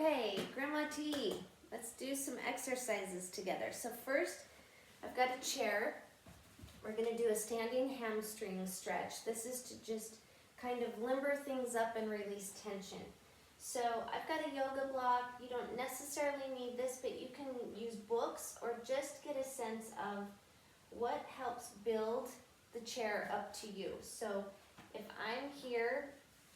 Okay, Grandma T, let's do some exercises together. So first, I've got a chair. We're gonna do a standing hamstring stretch. This is to just kind of limber things up and release tension. So I've got a yoga block. You don't necessarily need this, but you can use books or just get a sense of what helps build the chair up to you. So if I'm here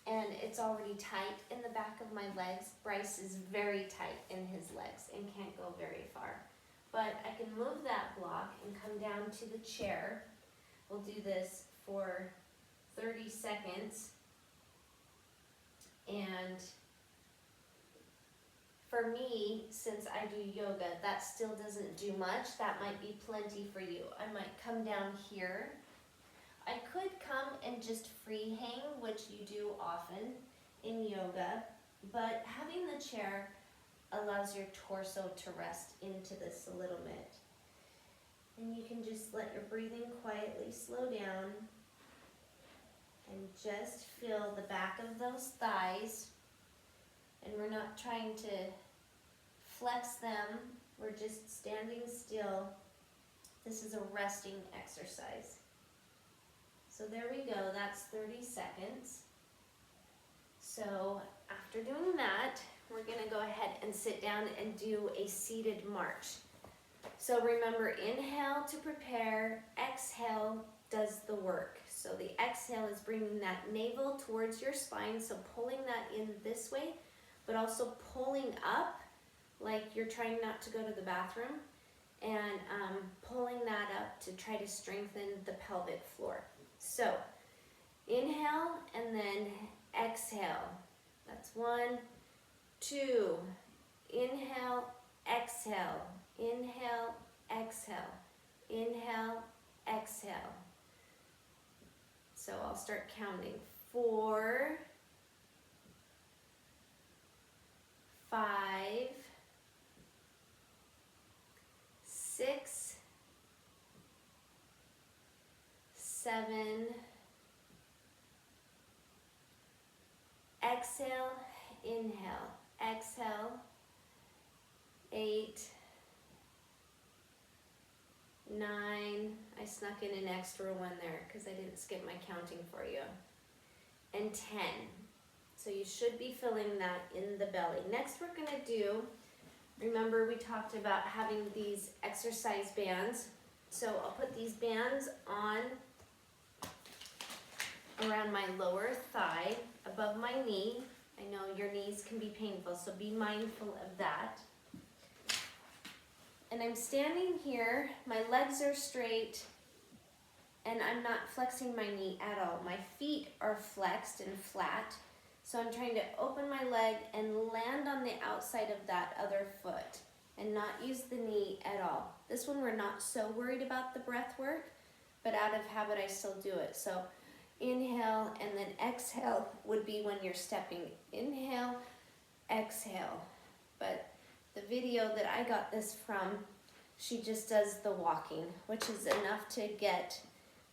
and it's already tight in the back of my legs, Bryce is very tight in his legs and can't go very far. But I can move that block and come down to the chair. We'll do this for 30 seconds. And for me, since I do yoga, that still doesn't do much. That might be plenty for you. I might come down here. I could come and just free hang, which you do often in yoga, but having the chair allows your torso to rest into this a little bit. And you can just let your breathing quietly slow down and just feel the back of those thighs. And we're not trying to flex them, we're just standing still. This is a resting exercise. So there we go, that's 30 seconds. So after doing that, we're gonna go ahead and sit down and do a seated march. So remember, inhale to prepare, exhale does the work. So the exhale is bringing that navel towards your spine, so pulling that in this way, but also pulling up like you're trying not to go to the bathroom, and pulling that up to try to strengthen the pelvic floor. So inhale and then exhale. That's 1, 2, inhale, exhale, inhale, exhale, inhale, exhale. So I'll start counting. 4, 5, 6, 7, exhale, inhale, exhale, 8, 9, I snuck in an extra one there because I didn't skip my counting for you, and 10. So you should be feeling that in the belly. Next we're gonna do, remember we talked about having these exercise bands. So I'll put these bands on around my lower thigh, above my knee. I know your knees can be painful, so be mindful of that. And I'm standing here, my legs are straight, and I'm not flexing my knee at all. My feet are flexed and flat, so I'm trying to open my leg and land on the outside of that other foot and not use the knee at all. This one we're not so worried about the breath work, but out of habit I still do it. So inhale and then exhale would be when you're stepping. Inhale, exhale. But the video that I got this from, she just does the walking, which is enough to get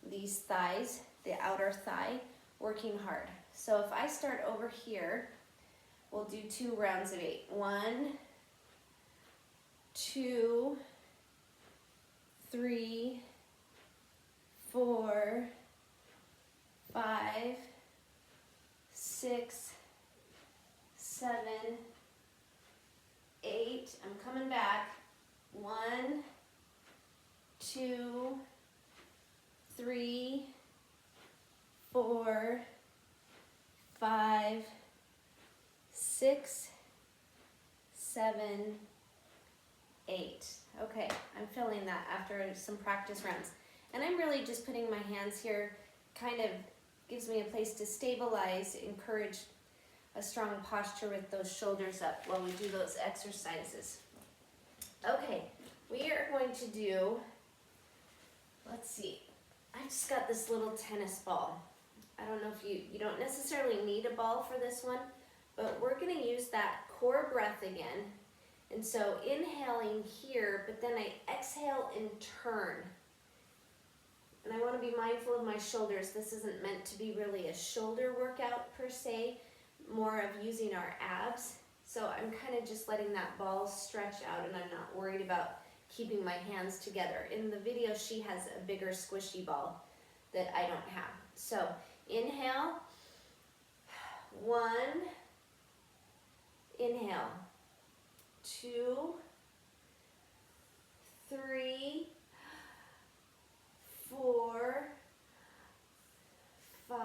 these thighs, the outer thigh, working hard. So if I start over here, we'll do 2 rounds of 8. 1, 2, 3, 4, 5, 6, 7, 8. I'm coming back. 1, 2, 3, 4, 5, 6, 7, 8. Okay, I'm feeling that after some practice rounds. And I'm really just putting my hands here, kind of gives me a place to stabilize, encourage a strong posture with those shoulders up while we do those exercises. Okay, we are going to do, let's see, I just got this little tennis ball. I don't know if you don't necessarily need a ball for this one, but we're gonna use that core breath again. And so inhaling here, but then I exhale and turn. And I want to be mindful of my shoulders. This isn't meant to be really a shoulder workout per se, more of using our abs. So I'm kind of just letting that ball stretch out, and I'm not worried about keeping my hands together. In the video, she has a bigger squishy ball that I don't have. So inhale, 1, inhale, 2, 3, 4, 5,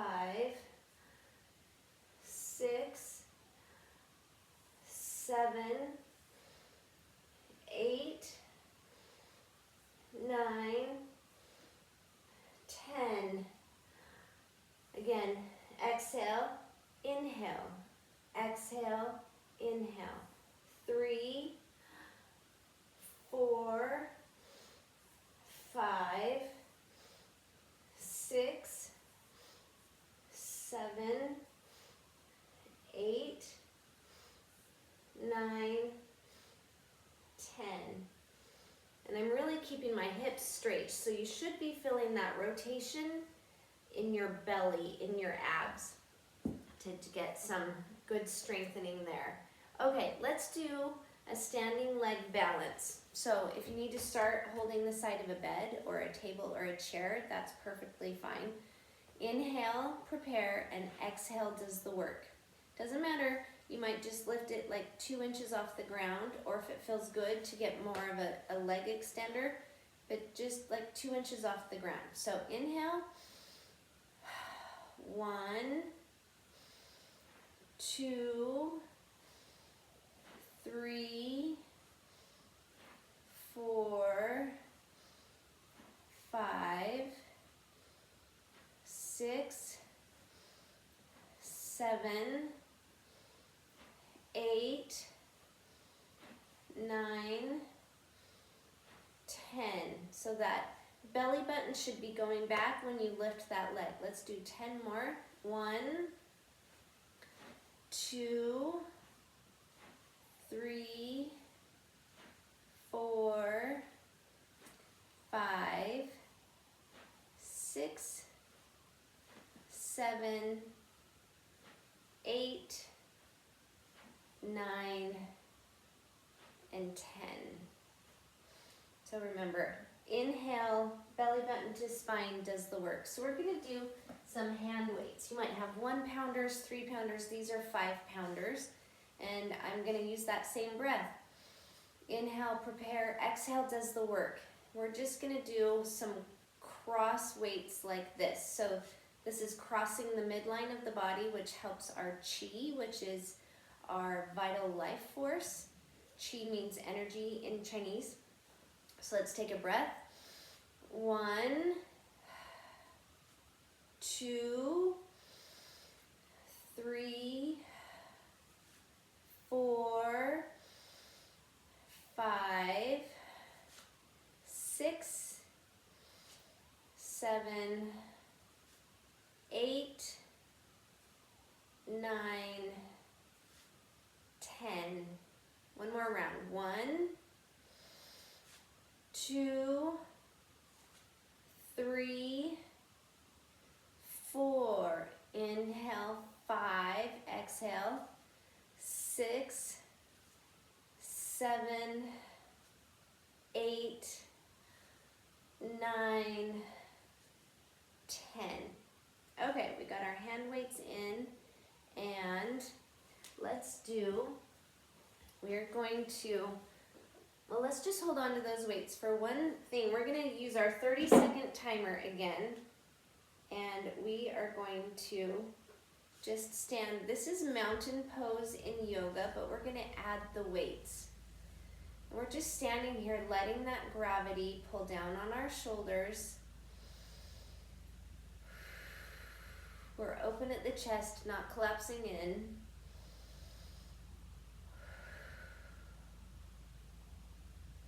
6, 7, 8, 9, 10. Again, exhale, inhale, exhale, inhale. 3, 4, 5, 6, 7, 8, 9, 10. And I'm really keeping my hips straight, so you should be feeling that rotation in your belly, in your abs, to get some good strengthening there. Okay, let's do a standing leg balance. So if you need to start holding the side of a bed or a table or a chair, that's perfectly fine. Inhale, prepare, and exhale does the work. Doesn't matter, you might just lift it like 2 inches off the ground, or if it feels good to get more of a leg extender, but just like 2 inches off the ground. So inhale, 1, 2, 3, 4, 5, 6, 7, 8, 9, 10. So that belly button should be going back when you lift that leg. Let's do 10 more. 1, 2, 3, 4, 5, 6, 7, 8, 9, and 10. So remember, inhale, belly button to spine does the work. So we're going to do some hand weights. You might have 1 pounders, 3 pounders. These are 5 pounders. And I'm going to use that same breath. Inhale, prepare, exhale does the work. We're just going to do some cross weights like this. So this is crossing the midline of the body, which helps our chi, which is our vital life force. Chi means energy in Chinese. So let's take a breath. 1, 2, 3, 4, 5, 6, 7, 8, 9, 10. One more round. 1, 2, 3, 4. Inhale, 5. Exhale, 6, 7, 8, 9, 10. Okay, we got our hand weights in, and we're going to, well, let's just hold on to those weights. For one thing, we're going to use our 30-second timer again, and we are going to just stand. This is mountain pose in yoga, but we're going to add the weights. And we're just standing here, letting that gravity pull down on our shoulders. We're open at the chest, not collapsing in.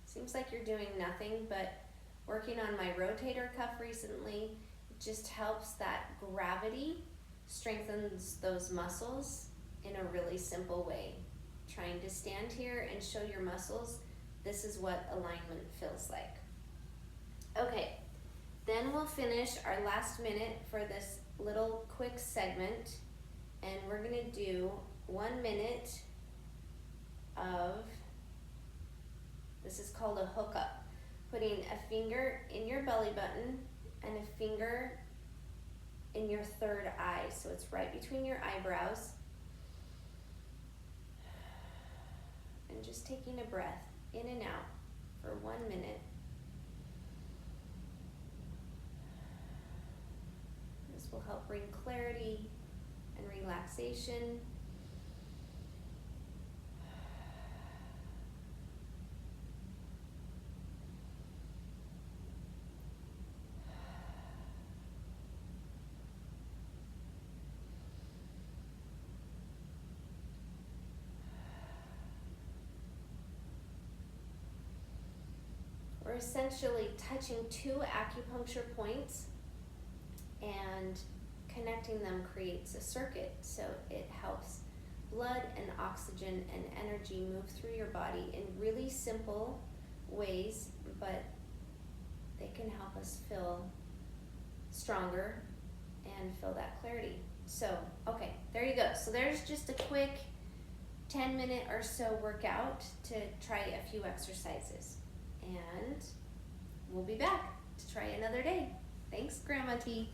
Seems like you're doing nothing, but working on my rotator cuff recently, it just helps that gravity strengthens those muscles in a really simple way. Trying to stand here and show your muscles, this is what alignment feels like. Okay, then we'll finish our last minute for this little quick segment, and we're gonna do 1 minute This is called a hookup. Putting a finger in your belly button and a finger in your third eye. So it's right between your eyebrows. And just taking a breath in and out for 1 minute. This will help bring clarity and relaxation. We're essentially touching 2 acupuncture points, and connecting them creates a circuit. So it helps blood and oxygen and energy move through your body in really simple ways, but they can help us feel stronger and feel that clarity. So, okay, there you go. So there's just a quick 10-minute or so workout to try a few exercises. And we'll be back to try another day. Thanks, Grandma T.